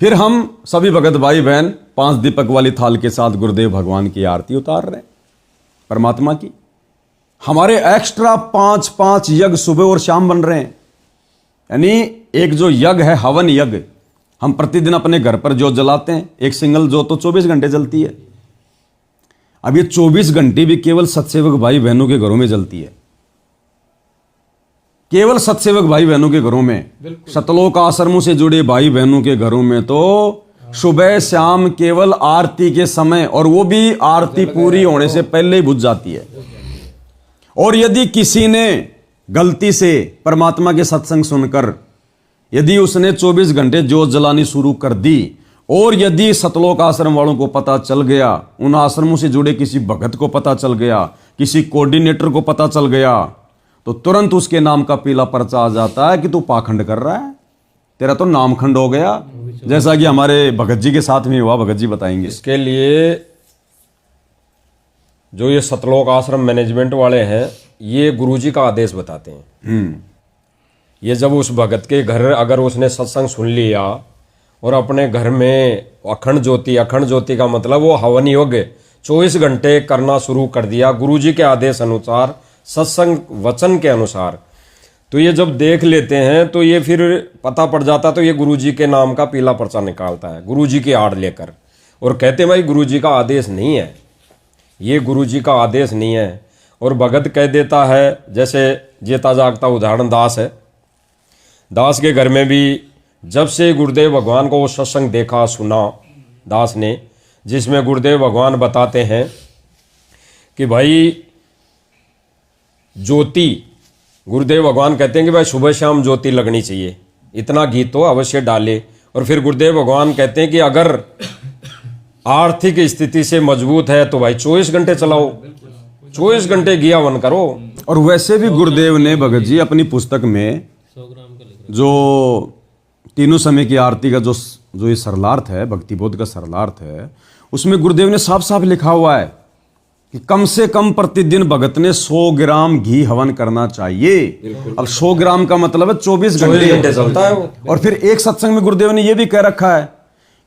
फिर हम सभी भगत भाई बहन 5 दीपक वाली थाल के साथ गुरुदेव भगवान की आरती उतार रहे हैं परमात्मा की। हमारे एक्स्ट्रा 5 यज्ञ सुबह और शाम बन रहे हैं। यानी एक जो यज्ञ है हवन यज्ञ, हम प्रतिदिन अपने घर पर जोत जलाते हैं। एक सिंगल जोत तो 24 घंटे जलती है। अब ये 24 घंटे भी केवल सत्सेवक भाई बहनों के घरों में जलती है, केवल सत्सेवक भाई बहनों के घरों में। सतलोक आश्रमों से जुड़े भाई बहनों के घरों में तो सुबह शाम केवल आरती के समय, और वो भी आरती पूरी होने से पहले ही बुझ जाती है। और यदि किसी ने गलती से परमात्मा के सत्संग सुनकर यदि उसने 24 घंटे जोत जलानी शुरू कर दी, और यदि सतलोक आश्रम वालों को पता चल गया, उन आश्रमों से जुड़े किसी भगत को पता चल गया, किसी कोऑर्डिनेटर को पता चल गया, तो तुरंत उसके नाम का पीला पर्चा आ जाता है कि तू पाखंड कर रहा है, तेरा तो नामखंड हो गया। जैसा कि हमारे भगत जी के साथ में हुआ, भगत जी बताएंगे। इसके लिए जो ये सतलोक आश्रम मैनेजमेंट वाले हैं, ये गुरुजी का आदेश बताते हैं। ये जब उस भगत के घर अगर उसने सत्संग सुन लिया और अपने घर में अखंड ज्योति का मतलब वो हवन योग्य 24 घंटे करना शुरू कर दिया गुरुजी के आदेश अनुसार, सत्संग वचन के अनुसार, तो ये जब देख लेते हैं तो ये फिर पता पड़ जाता, तो ये गुरुजी के नाम का पीला पर्चा निकालता है गुरुजी की आड़ लेकर, और कहते हैं भाई गुरुजी का आदेश नहीं है, ये गुरुजी का आदेश नहीं है। और भगत कह देता है, जैसे जेता जागता उदाहरण दास है, दास के घर में भी जब से गुरुदेव भगवान को वो सत्संग देखा सुना दास ने, जिसमें गुरुदेव भगवान बताते हैं कि भाई ज्योति, गुरुदेव भगवान कहते हैं कि भाई सुबह शाम ज्योति लगनी चाहिए, इतना घी तो अवश्य डाले। और फिर गुरुदेव भगवान कहते हैं कि अगर आर्थिक स्थिति से मजबूत है तो भाई 24 घंटे चलाओ, 24 घंटे घी हवन करो। और वैसे भी गुरुदेव ने भगत जी अपनी पुस्तक में जो तीनों समय की आरती का जो ये सरलार्थ है, भक्ति बोध का सरलार्थ है, उसमें गुरुदेव ने साफ साफ लिखा हुआ है कि कम से कम प्रतिदिन भगत ने 100 ग्राम घी हवन करना चाहिए। अब 100 ग्राम का मतलब है 24 घंटे चलता है वो। और फिर एक सत्संग में गुरुदेव ने यह भी कह रखा है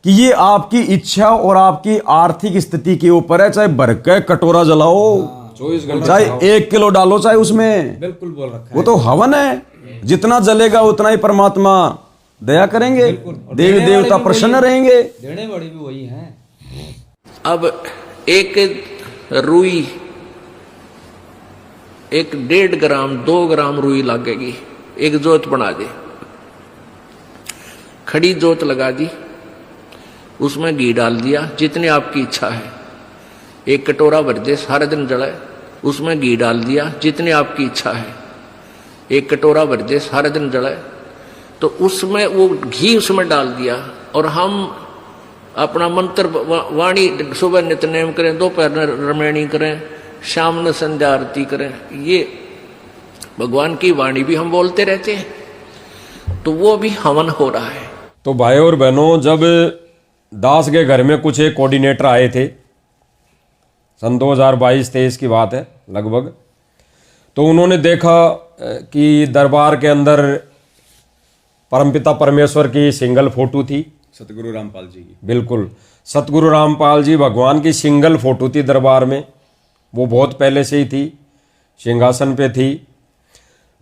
कि ये आपकी इच्छा और आपकी आर्थिक स्थिति के ऊपर है, चाहे भर के कटोरा जलाओ, 24 घंटे चाहे 1 किलो डालो, चाहे उसमें, बिल्कुल बोल रखा है। वो तो हवन है, जितना जलेगा उतना ही परमात्मा दया करेंगे, देवी देवता प्रसन्न रहेंगे, देने वाली भी वही है। अब एक रुई, एक 1.5 ग्राम 2 ग्राम रुई लगेगी, एक जोत बना दे, खड़ी जोत लगा दी, उसमें घी डाल दिया जितनी आपकी इच्छा है, एक कटोरा भर दे, सारा दिन जलाए, उसमें घी डाल दिया जितनी आपकी इच्छा है, एक कटोरा भर दे, सारा दिन जलाए, तो उसमें वो घी उसमें डाल दिया, और हम अपना मंत्र वाणी सुबह नित्यनेम करें, दोपहर में रमैणी करें, शाम में संध्या आरती करें, ये भगवान की वाणी भी हम बोलते रहते हैं, तो वो भी हवन हो रहा है। तो भाई और बहनों, जब दास के घर में कुछ एक कोऑर्डिनेटर आए थे, सन 2022-23 की बात है लगभग, तो उन्होंने देखा कि दरबार के अंदर परमपिता परमेश्वर की सिंगल फोटो थी, सतगुरु रामपाल जी की, बिल्कुल सतगुरु रामपाल जी भगवान की सिंगल फोटो थी दरबार में, वो बहुत पहले से ही थी, सिंहासन पे थी।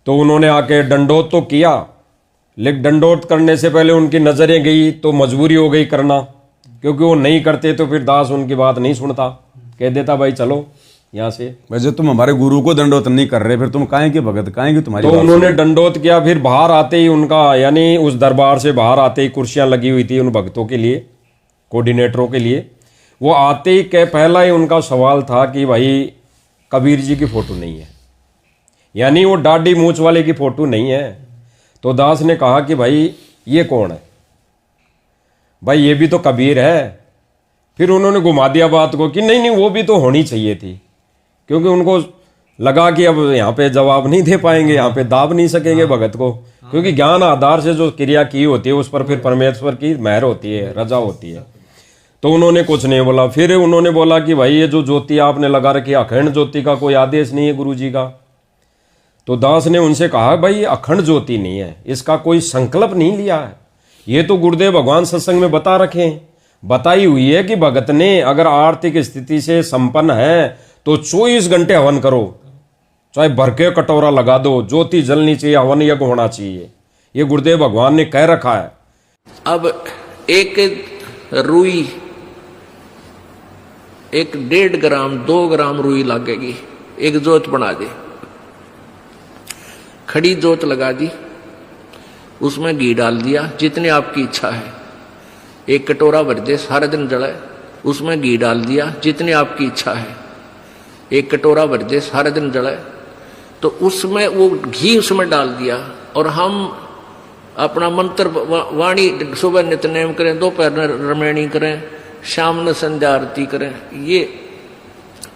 तो उन्होंने आके दंडोत तो किया, लेकिन दंडोत करने से पहले उनकी नजरें गई तो मजबूरी हो गई करना, क्योंकि वो नहीं करते तो फिर दास उनकी बात नहीं सुनता, कह देता भाई चलो यहाँ से। वैसे तुम हमारे गुरु को दंडोत नहीं कर रहे, फिर तुम काहे के भगत, काहे की तुम्हारी। तो उन्होंने दंडोत किया। फिर बाहर आते ही उनका, यानी उस दरबार से बाहर आते ही कुर्सियां लगी हुई थी उन भक्तों के लिए, कोऑर्डिनेटरों के लिए। वो आते ही पहला ही उनका सवाल था कि भाई कबीर जी की फोटो नहीं है, यानी वो दाढ़ी मूंछ वाले की फोटो नहीं है। तो दास ने कहा कि भाई ये कौन है, भाई ये भी तो कबीर है। फिर उन्होंने घुमा दिया बात को कि नहीं नहीं वो भी तो होनी चाहिए थी, क्योंकि उनको लगा कि अब यहाँ पे जवाब नहीं दे पाएंगे, यहाँ पे दाब नहीं सकेंगे भगत को, क्योंकि ज्ञान आधार से जो क्रिया की होती है उस पर फिर परमेश्वर की मेहर होती है, रजा होती है। तो उन्होंने कुछ नहीं बोला। फिर उन्होंने बोला कि भाई ये जो ज्योति आपने लगा रखी है, अखंड ज्योति का कोई आदेश नहीं है गुरु जी का। तो दास ने उनसे कहा भाई अखंड ज्योति नहीं है, इसका कोई संकल्प नहीं लिया है, ये तो गुरुदेव भगवान सत्संग में बता रखे हैं, बताई हुई है कि भगत ने अगर आर्थिक स्थिति से संपन्न है तो 24 घंटे हवन करो, चाहे भर के कटोरा लगा दो, ज्योति जलनी चाहिए, हवन यज्ञ होना चाहिए। ये गुरुदेव भगवान ने कह रखा है। अब एक रुई, एक 1.5 ग्राम 2 ग्राम रुई लगेगी, एक जोत बना दे, खड़ी जोत लगा दी, उसमें घी डाल दिया जितनी आपकी इच्छा है, एक कटोरा भर दे, सारा दिन जलाए, उसमें घी डाल दिया जितनी आपकी इच्छा है, एक कटोरा भर दे, सारा दिन जलाए, तो उसमें वो घी उसमें डाल दिया और हम अपना मंत्र वाणी सुबह नित्यनेम करें, दोपहर रमैणी करें, शाम न संध्या आरती करें, ये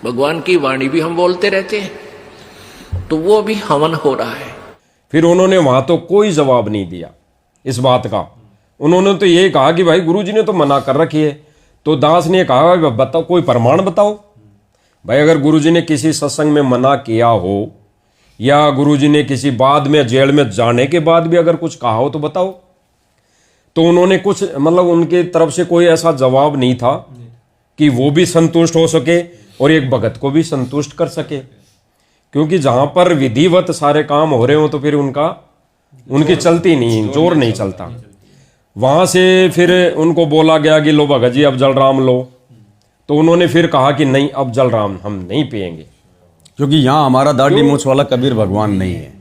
भगवान की वाणी भी हम बोलते रहते हैं, तो वो भी हवन हो रहा है। फिर उन्होंने वहां तो कोई जवाब नहीं दिया इस बात का। उन्होंने तो ये कहा कि भाई गुरुजी ने तो मना कर रखी है। तो दास ने कहा बताओ, कोई प्रमाण बताओ। भाई अगर गुरुजी ने किसी सत्संग में मना किया हो या गुरुजी ने किसी बाद में जेल में जाने के बाद भी अगर कुछ कहा हो तो बताओ। तो उन्होंने कुछ मतलब उनके तरफ से कोई ऐसा जवाब नहीं था कि वो भी संतुष्ट हो सके और एक भगत को भी संतुष्ट कर सके, क्योंकि जहां पर विधिवत सारे काम हो रहे हो तो फिर उनकी चलती नहीं, जोर नहीं चलता। वहां से फिर उनको बोला गया कि लो भगत जी अब जलराम लो, तो उन्होंने फिर कहा कि नहीं अब जलराम हम नहीं पिएंगे, क्योंकि यहाँ हमारा दाढ़ी मूछ वाला कबीर भगवान नहीं है,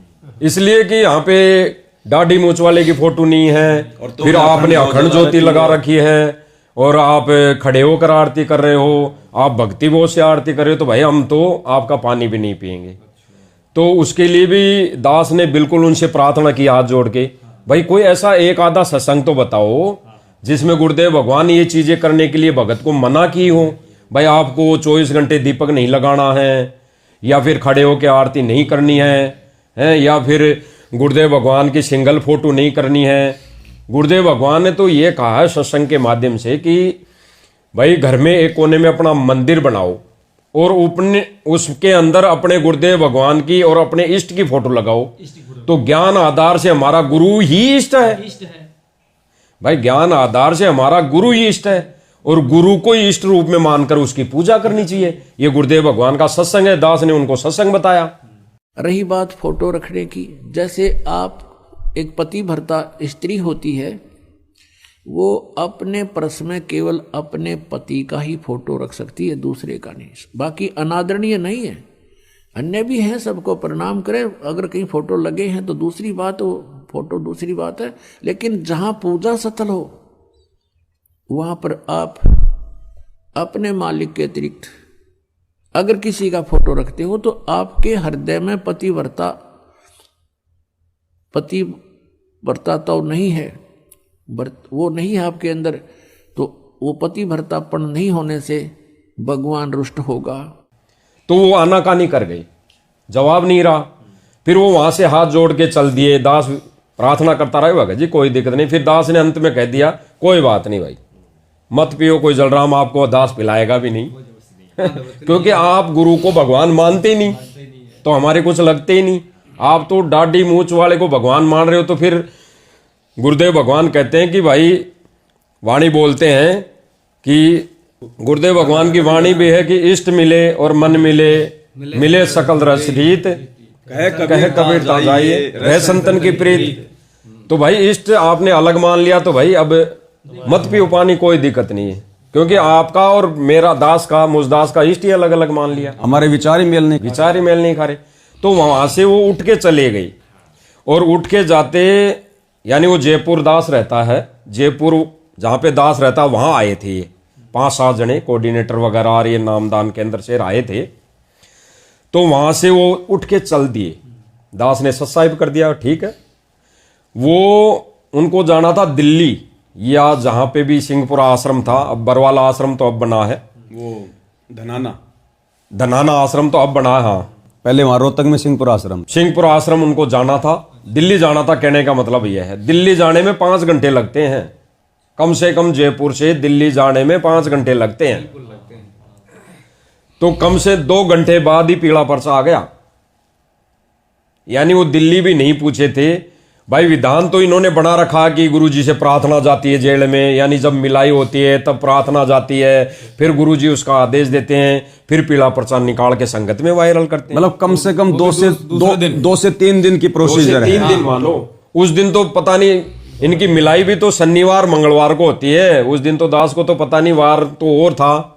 इसलिए कि यहाँ पे दाढ़ी मूछ वाले की फोटो नहीं है, तो फिर आपने अखंड ज्योति लगा रखी है और आप खड़े होकर आरती कर रहे हो, आप भक्ति भाव से आरती कर रहे हो, तो भाई हम तो आपका पानी भी नहीं पिएंगे। तो उसके लिए भी दास ने बिल्कुल उनसे प्रार्थना की हाथ जोड़ के, भाई कोई ऐसा एक आधा सत्संग तो बताओ जिसमें गुरुदेव भगवान ये चीजें करने के लिए भगत को मना की हो। भाई आपको 24 घंटे दीपक नहीं लगाना है, या फिर खड़े होकर आरती नहीं करनी है, या फिर गुरुदेव भगवान की सिंगल फोटो नहीं करनी है। गुरुदेव भगवान ने तो ये कहा है सत्संग के माध्यम से कि भाई घर में एक कोने में अपना मंदिर बनाओ और अपने उसके अंदर अपने गुरुदेव भगवान की और अपने इष्ट की फोटो लगाओ। तो ज्ञान आधार से हमारा गुरु ही इष्ट है। भाई ज्ञान आधार से हमारा गुरु ही इष्ट है और गुरु को ही इष्ट रूप में मानकर उसकी पूजा करनी चाहिए। ये गुरुदेव भगवान का सत्संग है, दास ने उनको सत्संग बताया। रही बात फोटो रखने की, जैसे आप एक पति भर्ता स्त्री होती है, वो अपने पर्स में केवल अपने पति का ही फोटो रख सकती है, दूसरे का नहीं। बाकी अनादरणीय नहीं है, अन्य भी है, सबको प्रणाम करें। अगर कहीं फोटो लगे हैं तो दूसरी बात, वो फोटो दूसरी बात है, लेकिन जहां पूजा स्थल हो वहां पर आप अपने मालिक के अतिरिक्त अगर किसी का फोटो रखते हो तो आपके हृदय में पतिव्रता तो नहीं है, वो नहीं है आपके अंदर, तो वो पतिव्रतापन नहीं होने से भगवान रुष्ट होगा। तो वो आनाकानी कर गई, जवाब नहीं रहा। फिर वो वहां से हाथ जोड़ के चल दिए। दास प्रार्थना करता रहा भगत जी कोई दिक्कत नहीं। फिर दास ने अंत में कह दिया कोई बात नहीं भाई, मत पियो, कोई जलराम आपको दास पिलाएगा भी नहीं क्योंकि आप गुरु को भगवान मानते ही नहीं, तो हमारे कुछ लगते ही नहीं। आप तो दाढ़ी मूछ वाले को भगवान मान रहे हो। तो फिर गुरुदेव भगवान कहते हैं कि भाई वाणी बोलते हैं कि गुरुदेव भगवान की वाणी भी है कि इष्ट मिले और मन मिले सकल रस रीत, कहे कबीर ता जाइए रह संतन की प्रीत। तो भाई इष्ट आपने अलग मान लिया तो भाई अब मत पियो पानी, कोई दिक्कत नहीं है, क्योंकि आपका और मेरा दास का मुझदास का इष्ट ही अलग अलग मान लिया, हमारे विचार ही मेल नहीं खा रहे। तो वहां से वो उठ के चले गई और उठ के जाते, यानी वो जयपुर दास रहता है, जयपुर जहां पे दास रहता वहां आए थे 5-7 जने कोऑर्डिनेटर वगैरह और ये नामदान केंद्र से आए थे। तो वहां से वो उठ के चल दिए, दास ने सत्साहिब कर दिया, ठीक है। वो उनको जाना था दिल्ली, या जहां पे भी सिंहपुरा आश्रम था, अब बरवाला आश्रम तो अब बना है, वो धनाना आश्रम तो अब बना है। हाँ, पहले वहां रोहतक में सिंहपुरा आश्रम उनको जाना था, दिल्ली जाना था। कहने का मतलब यह है दिल्ली जाने में 5 घंटे लगते हैं, कम से कम जयपुर से दिल्ली जाने में 5 घंटे लगते हैं। तो कम से 2 घंटे बाद ही पीला पर्चा आ गया, यानी वो दिल्ली भी नहीं पूछे थे, भाई विधान तो इन्होंने बना रखा कि गुरुजी से प्रार्थना जाती है जेल में, यानी जब मिलाई होती है तब प्रार्थना जाती है, फिर गुरुजी उसका आदेश देते हैं, फिर पीला पर्चा निकाल के संगत में वायरल करते हैं। मतलब कम से कम दो से तीन दिन की 2 से प्रोसीजर है। 3 दिन मानो। उस दिन तो पता नहीं, इनकी मिलाई भी तो शनिवार मंगलवार को होती है, उस दिन तो दास को तो पता नहीं, वार तो और था,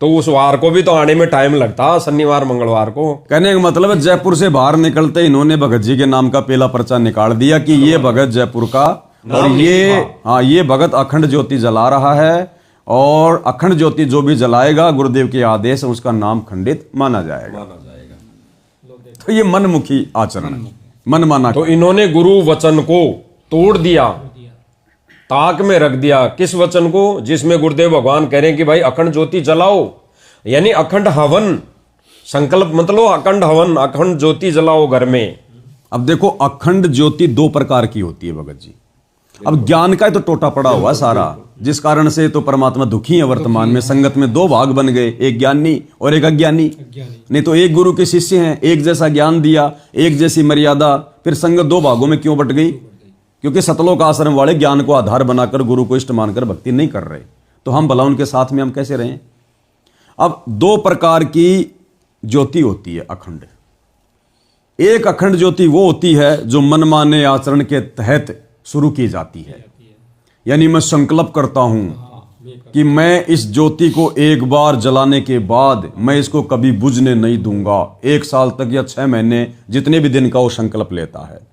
तो उस वार को भी तो आने में टाइम लगता, शनिवार मंगलवार को। कहने का मतलब है जयपुर से बाहर निकलते इन्होंने भगत जी के नाम का पीला पर्चा निकाल दिया कि ये भगत जयपुर का, और ये भगत अखंड ज्योति जला रहा है, और अखंड ज्योति जो भी जलाएगा गुरुदेव के आदेश है उसका नाम खंडित माना जाएगा। तो ये मनमुखी आचरण, मनमाना। तो इन्होंने गुरु वचन को तोड़ दिया, ताक में रख दिया। किस वचन को? जिसमें गुरुदेव भगवान कह रहे हैं कि भाई अखंड ज्योति जलाओ, यानी अखंड हवन, संकल्प मतलब अखंड हवन, अखंड ज्योति जलाओ घर में। अब देखो अखंड ज्योति 2 प्रकार की होती है भगत जी। अब ज्ञान का तो टोटा पड़ा हुआ सारा, जिस कारण से तो परमात्मा दुखी है वर्तमान में। संगत में 2 भाग बन गए, एक ज्ञानी और एक अज्ञानी। नहीं तो एक गुरु के शिष्य हैं, एक जैसा ज्ञान दिया, एक जैसी मर्यादा, फिर संगत 2 भागों में क्यों बट गई? क्योंकि सतलोक आश्रम वाले ज्ञान को आधार बनाकर गुरु को इष्ट मानकर भक्ति नहीं कर रहे, तो हम भला उनके साथ में हम कैसे रहें? अब 2 प्रकार की ज्योति होती है अखंड। एक अखंड ज्योति वो होती है जो मनमाने आचरण के तहत शुरू की जाती है, यानी मैं संकल्प करता हूं कि मैं इस ज्योति को एक बार जलाने के बाद मैं इसको कभी बुझने नहीं दूंगा। 1 साल तक या 6 महीने, जितने भी दिन का वो संकल्प लेता है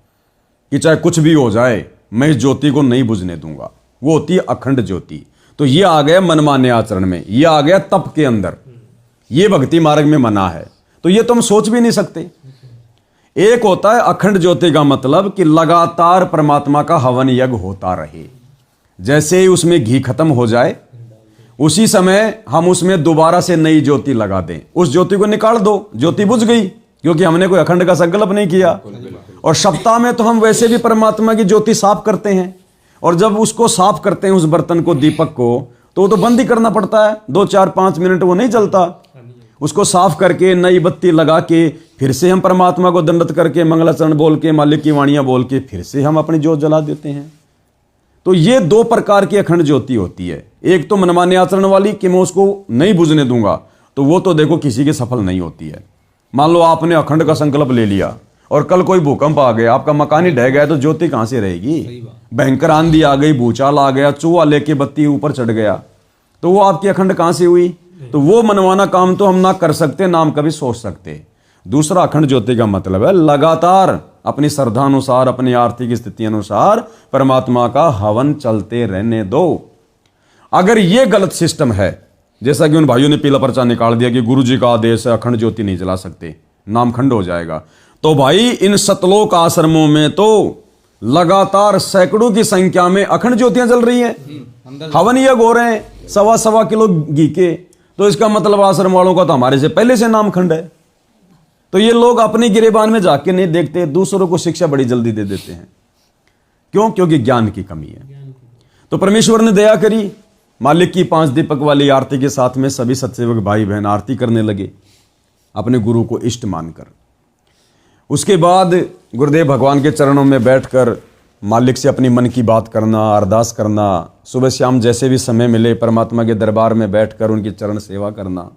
कि चाहे कुछ भी हो जाए मैं इस ज्योति को नहीं बुझने दूंगा, वो होती है अखंड ज्योति। तो ये आ गया मनमाने आचरण में, ये आ गया तप के अंदर, ये भक्ति मार्ग में मना है। तो ये तो हम सोच भी नहीं सकते। एक होता है अखंड ज्योति का मतलब कि लगातार परमात्मा का हवन यज्ञ होता रहे, जैसे ही उसमें घी खत्म हो जाए उसी समय हम उसमें दोबारा से नई ज्योति लगा दें। उस ज्योति को निकाल दो, ज्योति बुझ गई, क्योंकि हमने कोई अखंड का संकल्प नहीं किया। और सप्ताह में तो हम वैसे भी परमात्मा की ज्योति साफ करते हैं, और जब उसको साफ करते हैं उस बर्तन को, दीपक को, तो वो तो बंद ही करना पड़ता है। 2, 4, 5 मिनट वो नहीं जलता। उसको साफ करके नई बत्ती लगा के फिर से हम परमात्मा को दंडत करके मंगलाचरण बोल के मालिक की वाणियां बोल के फिर से हम अपनी ज्योत जला देते हैं। तो ये 2 प्रकार की अखंड ज्योति होती है। एक तो मनमाने आचरण वाली कि मैं उसको नहीं बुझने दूंगा, तो वो तो देखो किसी की सफल नहीं होती है। मान लो आपने अखंड का संकल्प ले लिया और कल कोई भूकंप आ गया, आपका मकान ही ढह गया, तो ज्योति कहां से रहेगी? भयंकर आंधी आ गई, भूचाल आ गया, चूहा लेके बत्ती ऊपर चढ़ गया, तो वो आपकी अखंड कहां से हुई? तो वो मनमाना काम तो हम ना कर सकते, ना हम कभी सोच सकते। दूसरा अखंड ज्योति का मतलब है लगातार अपनी श्रद्धा अनुसार, अपनी आर्थिक स्थिति अनुसार परमात्मा का हवन चलते रहने दो। अगर ये गलत सिस्टम है, जैसा कि उन भाइयों ने पीला पर्चा निकाल दिया कि गुरु जी का आदेश है अखंड ज्योति नहीं जला सकते, नाम खंड हो जाएगा, तो भाई इन सतलोक आश्रमों में तो लगातार सैकड़ों की संख्या में अखंड ज्योतियां जल रही हैं, हवन यज्ञ हो रहे हैं 1.25 किलो घी के। तो इसका मतलब आश्रम वालों का तो हमारे से पहले से नाम खंड है। तो ये लोग अपने गिरेबान में जाके नहीं देखते, दूसरों को शिक्षा बड़ी जल्दी दे देते हैं। क्यों? क्योंकि ज्ञान की कमी है। तो परमेश्वर ने दया करी, मालिक की 5 दीपक वाली आरती के साथ में सभी सत्सेवक भाई बहन आरती करने लगे अपने गुरु को इष्ट मानकर। उसके बाद गुरुदेव भगवान के चरणों में बैठकर मालिक से अपनी मन की बात करना, अरदास करना, सुबह शाम जैसे भी समय मिले परमात्मा के दरबार में बैठकर उनकी चरण सेवा करना।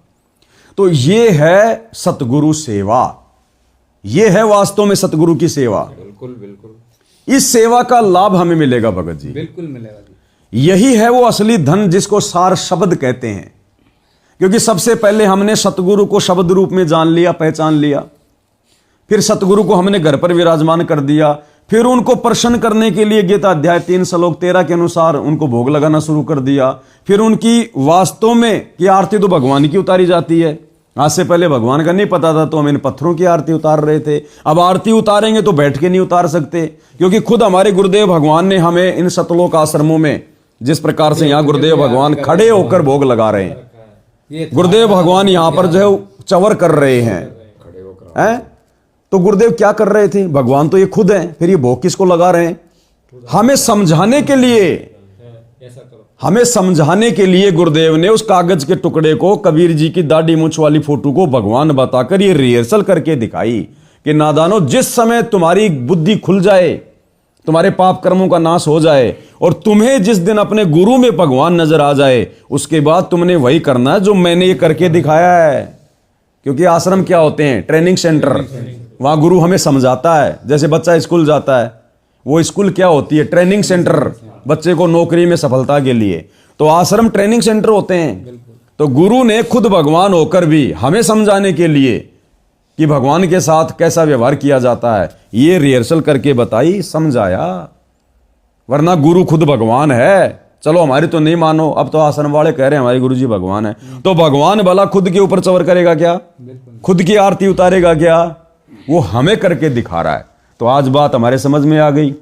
तो ये है सतगुरु सेवा, ये है वास्तव में सतगुरु की सेवा। बिल्कुल बिल्कुल। इस सेवा का लाभ हमें मिलेगा भगत जी, बिल्कुल मिलेगा जी। यही है वो असली धन जिसको सार शब्द कहते हैं। क्योंकि सबसे पहले हमने सतगुरु को शब्द रूप में जान लिया, पहचान लिया, फिर सतगुरु को हमने घर पर विराजमान कर दिया, फिर उनको प्रसन्न करने के लिए गीता अध्याय 3 श्लोक 13 के अनुसार उनको भोग लगाना शुरू कर दिया। फिर उनकी वास्तव में की आरती तो भगवान की उतारी जाती है। आज से पहले भगवान का नहीं पता था तो हम इन पत्थरों की आरती उतार रहे थे। अब आरती उतारेंगे तो बैठ के नहीं उतार सकते, क्योंकि खुद हमारे गुरुदेव भगवान ने हमें इन सतलोक आश्रमों में जिस प्रकार से यहाँ गुरुदेव भगवान खड़े होकर भोग लगा रहे हैं, गुरुदेव भगवान यहाँ पर जो है चवर कर रहे हैं। तो गुरुदेव क्या कर रहे थे? भगवान तो ये खुद हैं, फिर ये भोग किसको लगा रहे हैं? हमें समझाने के लिए, हमें समझाने के लिए गुरुदेव ने उस कागज के टुकड़े को, कबीर जी की दाढ़ी मूंछ वाली फोटो को भगवान बताकर ये रिहर्सल करके दिखाई कि नादानो, जिस समय तुम्हारी बुद्धि खुल जाए, तुम्हारे पाप कर्मों का नाश हो जाए और तुम्हें जिस दिन अपने गुरु में भगवान नजर आ जाए, उसके बाद तुमने वही करना है जो मैंने ये करके दिखाया है। क्योंकि आश्रम क्या होते हैं? Training centre. वहां गुरु हमें समझाता है। जैसे बच्चा स्कूल जाता है, वो स्कूल क्या होती है? ट्रेनिंग सेंटर, बच्चे को नौकरी में सफलता के लिए। तो आश्रम ट्रेनिंग सेंटर होते हैं। तो गुरु ने खुद भगवान होकर भी हमें समझाने के लिए कि भगवान के साथ कैसा व्यवहार किया जाता है, ये रिहर्सल करके बताई, समझाया। वरना गुरु खुद भगवान है। चलो हमारी तो नहीं मानो, अब तो आश्रम वाले कह रहे हैं हमारे गुरु जी भगवान है, तो भगवान भला खुद के ऊपर चवर करेगा क्या? खुद की आरती उतारेगा क्या? वो हमें करके दिखा रहा है। तो आज बात हमारे समझ में आ गई।